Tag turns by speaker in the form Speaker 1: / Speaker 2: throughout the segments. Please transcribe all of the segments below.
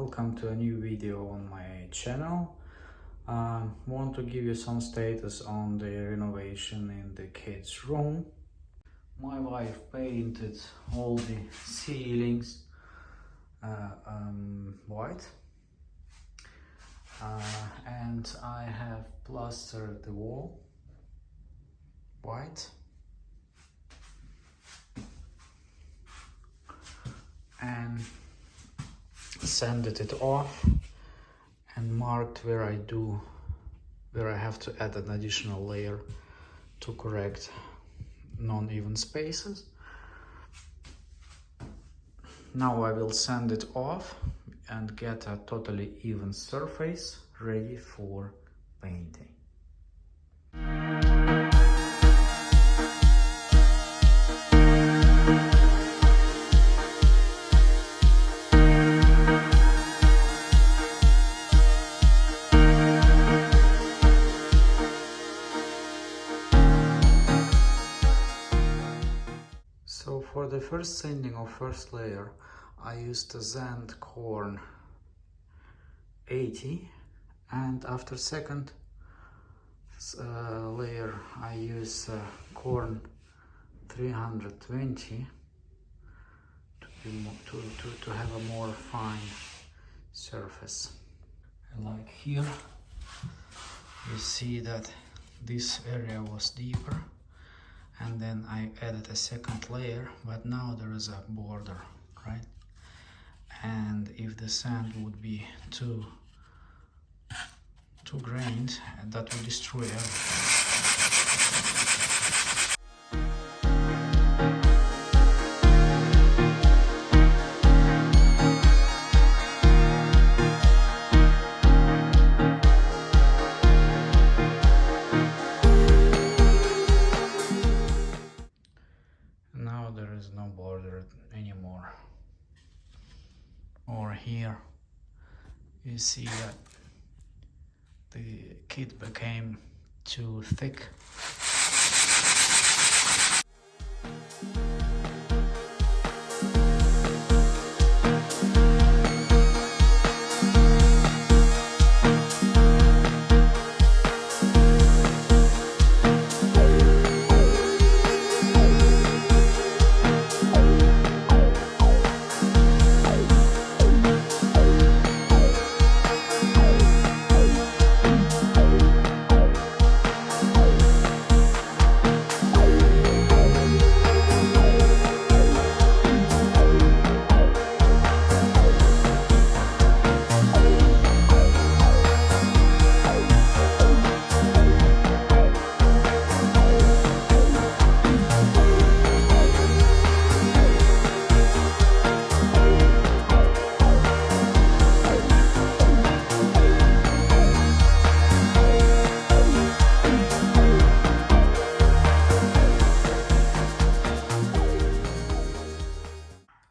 Speaker 1: welcome to a new video on my channel. Want to give you some status on the renovation in the kids' room. My wife painted all the ceilings white, and I have plastered the wall white, and sanded it off and marked where I have to add an additional layer to correct non-even spaces. Now I will sand it off and get a totally even surface ready for painting. So for the first sanding of first layer, I used a Zand Corn 80, and after second layer I use Corn 320 to have a more fine surface. And like here, you see that this area was deeper, and then I added a second layer, but now there is a border, right? And if the sand would be too grained, that would destroy everything. Now there is no border anymore. Or here you see that the kit became too thick.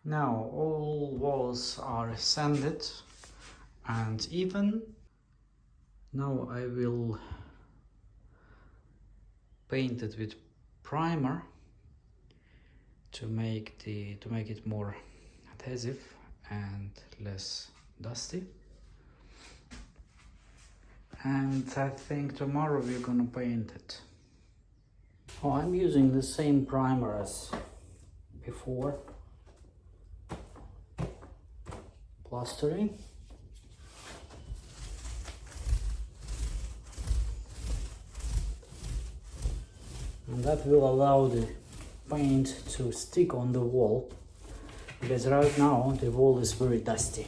Speaker 1: Now all walls are sanded and even. Now I will paint it with primer to make it more adhesive and less dusty. And I think tomorrow we're gonna paint it. Oh, I'm using the same primer as before. Plastering. And that will allow the paint to stick on the wall, because right now the wall is very dusty.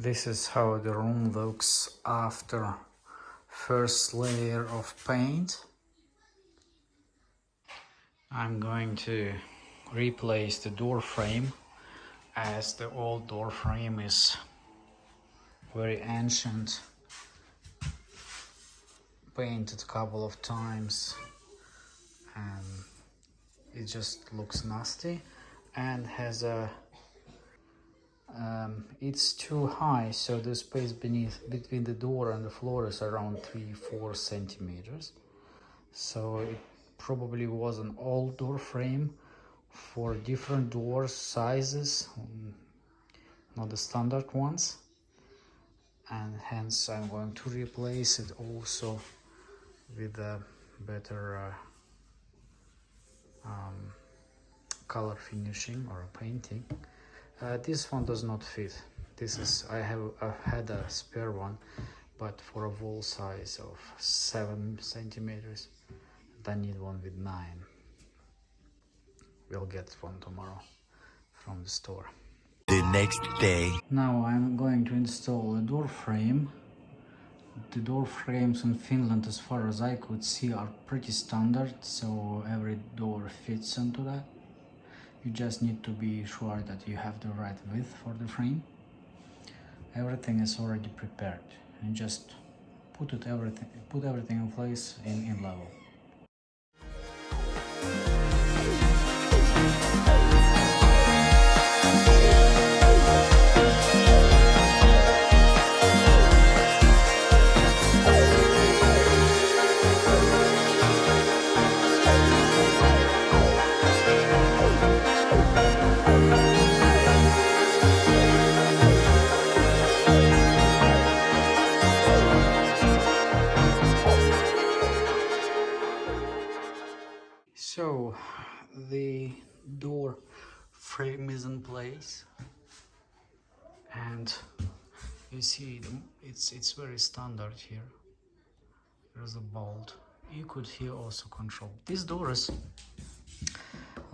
Speaker 1: This is how the room looks after first layer of paint. I'm going to replace the door frame, as the old door frame is very ancient, painted a couple of times, and it just looks nasty and has a it's too high, so the space between the door and the floor is around 3-4 centimeters. So it probably was an old door frame for different door sizes, not the standard ones, and hence I'm going to replace it also with a better color finishing or painting. This one does not fit. This is I've had a spare one, but for a wall size of 7 centimeters. I need one with 9. We'll get one tomorrow from the store. The next day. Now I'm going to install a door frame. The door frames in Finland, as far as I could see, are pretty standard, so every door fits into that. You just need to be sure that you have the right width for the frame. Everything is already prepared, and just put everything in place in level. So the door frame is in place, and you see it's very standard here. There's a bolt. You could here also control. This door is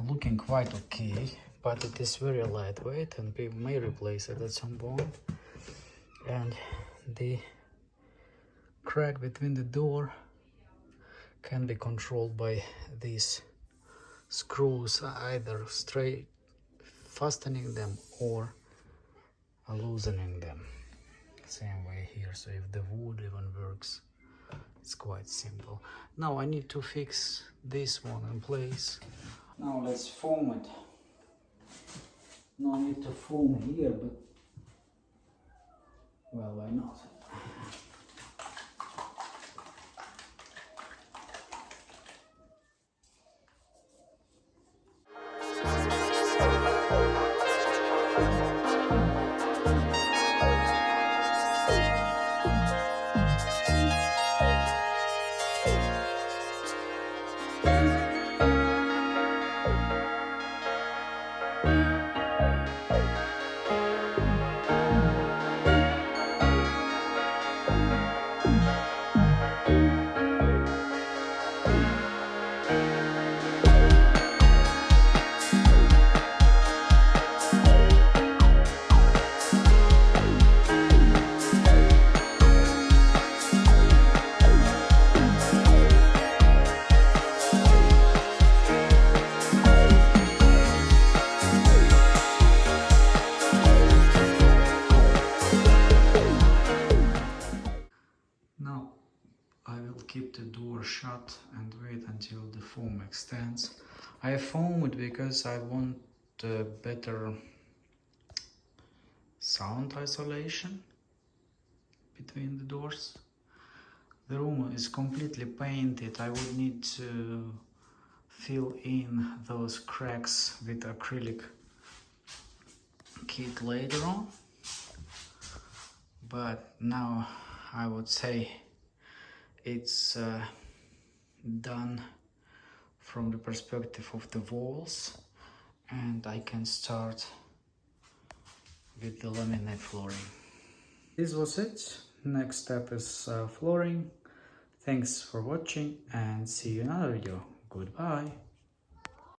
Speaker 1: looking quite okay, but it is very lightweight, and we may replace it at some point. And the crack between the door can be controlled by these screws, either straight fastening them or loosening them. Same way here, so if the wood even works, it's quite simple. Now I need to fix this one in place. Now let's foam it. No need to foam here, but well, why not? Now I will keep the door shut and wait until the foam extends. I foam it because I want better sound isolation between the doors. The room is completely painted. I would need to fill in those cracks with acrylic kit later on, but now I would say it's done from the perspective of the walls, and I can start with the laminate flooring. This was it. Next step is flooring. Thanks for watching, and see you in another video. Goodbye.